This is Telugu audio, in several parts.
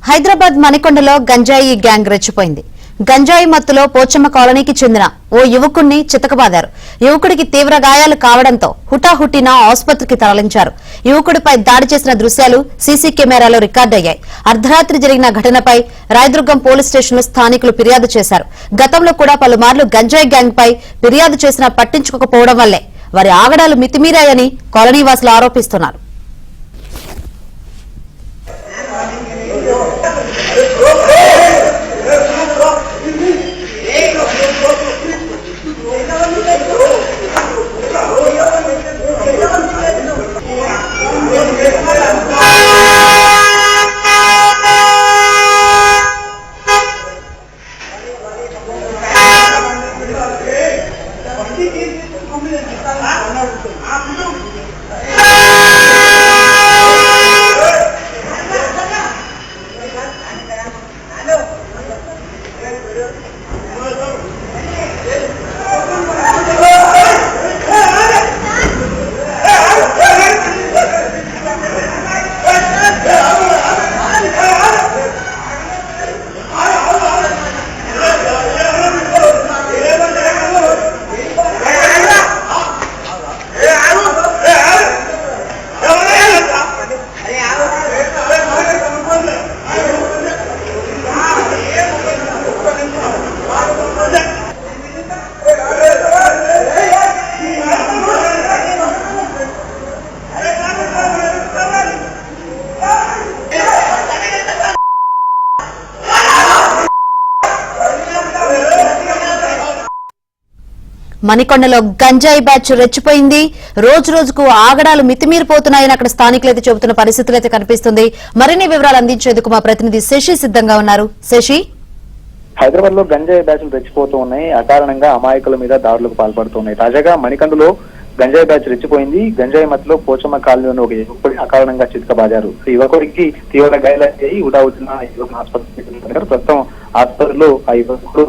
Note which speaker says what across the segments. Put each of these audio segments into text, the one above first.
Speaker 1: హైదరాబాద్ మణికొండలో గంజాయి గ్యాంగ్ రెచ్చిపోయింది. గంజాయి మత్తులో పోచమ్మ కాలనీకి చెందిన ఓ యువకుడిని చితకబాదారు. యువకుడికి తీవ్ర గాయాలు కావడంతో హుటాహుటిన ఆసుపత్రికి తరలించారు. యువకుడిపై దాడి చేసిన దృశ్యాలు సీసీ కెమెరాలో రికార్డయ్యాయి. అర్ధరాత్రి జరిగిన ఘటనపై రాయదుర్గం పోలీస్ స్టేషన్లో స్థానికులు ఫిర్యాదు చేశారు. గతంలో కూడా పలుమార్లు గంజాయి గ్యాంగ్ పై ఫిర్యాదు చేసినా పట్టించుకోకపోవడం వల్లే వారి ఆగడాలు మితిమీరాయని కాలనీవాసులు ఆరోపిస్తున్నారు. మణికొండలో గంజాయి బ్యాచ్ రెచ్చిపోయింది. రోజు రోజుకు ఆగడాలు మితిమీరిపోతున్నాయని అక్కడ స్థానికులైతే చెబుతున్న పరిస్థితులు అయితే కనిపిస్తుంది. మరిన్ని వివరాలు అందించేందుకు మా ప్రతినిధి శశి సిద్ధంగా ఉన్నారు. శశి,
Speaker 2: హైదరాబాద్ లో గంజాయి బ్యాచ్లు రెచ్చిపోతూ ఉన్నాయి. అకారణంగా అమాయకుల మీద దాడులకు పాల్పడుతున్నాయి. తాజాగా మణికొండలో గంజాయి బ్యాచ్ రెచ్చిపోయింది. గంజాయి మత్తులో పోచమ్మ కాలనీలోని ఒక యువకుడి అకారణంగా చితకబాదారు. యువకుడికి తీవ్ర గాయాలయ్యాయి. ఉడావుతున్న యువకుని ఆసుపత్రికి ప్రస్తుతం ఆసుపత్రిలో ఆ యువకుడు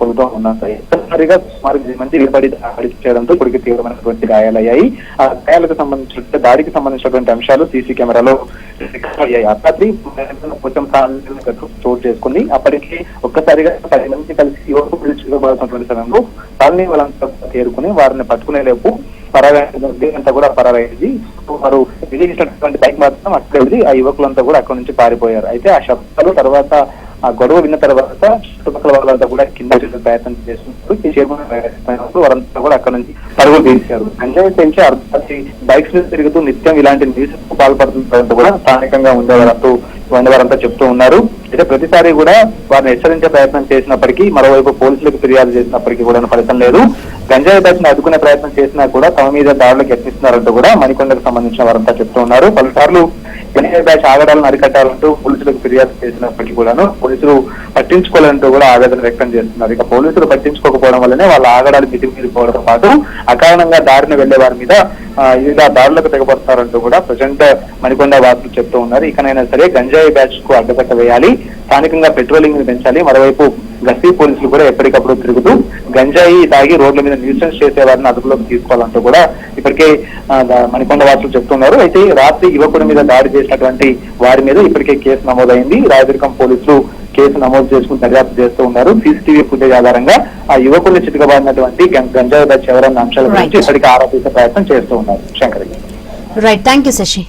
Speaker 2: పొందుతూ ఉన్నారు. సుమారు 10 మంది విలువడి దాడి చేయడంతో కొడుకు తీవ్రమైనటువంటి గాయాలయ్యాయి. ఆ గాయాలకు సంబంధించిన దాడికి సంబంధించినటువంటి అంశాలు సీసీ కెమెరాలో రికార్డ్ అయ్యాయి. అర్ధరాత్రి చోటు చేసుకుంది. అప్పటికి ఒక్కసారిగా 10 మంది కలిసి యువకుడు చితకబాల్సినటువంటి సమయంలో కాలనీ వాళ్ళంతా చేరుకుని వారిని పట్టుకునే లేపు అంతా కూడా పరారైంది. వారు విధించినటువంటి బైక్ మాత్రం అక్కడ ఆ యువకులంతా కూడా అక్కడి నుంచి పారిపోయారు. అయితే ఆ శబ్దాలు తర్వాత ఆ గొడవ విన్న తర్వాత చుట్టుపక్కల వాళ్ళంతా కూడా కింద ప్రయత్నం చేస్తున్నారు. వారంతా కూడా అక్కడ నుంచి పరుగులు తీశారు. గంజాయి పెంచి అర్ధరాత్రి బైక్స్ మీద తిరుగుతూ నిత్యం ఇలాంటి న్యూస్కు పాల్పడుతున్నట్టు కూడా స్థానికంగా ఉండేవారంతా చెప్తూ ఉన్నారు. అయితే ప్రతిసారి కూడా వారిని హెచ్చరించే ప్రయత్నం చేసినప్పటికీ, మరోవైపు పోలీసులకు ఫిర్యాదు చేసినప్పటికీ కూడా ఫలితం లేదు. గంజాయి బ్యాచ్ ను అడ్డుకునే ప్రయత్నం చేసినా కూడా తమ మీద దాడులకు యత్నిస్తున్నారంటూ కూడా మణికొండకు సంబంధించిన వారంతా చెప్తూ ఉన్నారు. పలుసార్లు గంజాయి బ్యాచ్ ఆగడాలను అరికట్టాలంటూ పోలీసులకు ఫిర్యాదు చేసినప్పటికీ కూడాను పోలీసులు పట్టించుకోవాలంటూ కూడా ఆవేదన వ్యక్తం చేస్తున్నారు. ఇక పోలీసులు పట్టించుకోకపోవడం వల్లనే వాళ్ళ ఆగడాలు మితిమీరిపోవడంతో పాటు అకారణంగా దారిని వెళ్లే వారి మీద ఇలా దాడులకు తెగబడతారంటూ కూడా ప్రజెంట్ మణికొండ వాసులు చెప్తూ ఉన్నారు. ఇకనైనా సరే గంజాయి బ్యాచ్ కు అడ్డుకట్ట వేయాలి, స్థానికంగా పెట్రోలింగ్ ని పెంచాలి. మరోవైపు గస్తీ పోలీసులు కూడా ఎప్పటికప్పుడు తిరుగుతూ గంజాయి తాగి రోడ్ల మీద న్యూసెన్స్ చేసే వారిని అదుపులోకి తీసుకోవాలంటూ కూడా ఇప్పటికే మణికొండ వాసులు చెప్తున్నారు. అయితే రాత్రి యువకుడి మీద దాడి చేసినటువంటి వారి మీద ఇప్పటికే కేసు నమోదైంది. రాయదుర్గం పోలీసులు కేసు నమోదు చేసుకుని దర్యాప్తు చేస్తూ ఉన్నారు. సీసీటీవీ ఫుటేజ్ ఆధారంగా ఆ యువకుడిని చితకబాదినటువంటి గంజాయి బ్యాచ్ ఎవరన్న అంశాల గురించి ఇప్పటికే ఆరోపించే ప్రయత్నం చేస్తూ ఉన్నారు. Shankar,
Speaker 1: right, thank you Shashi.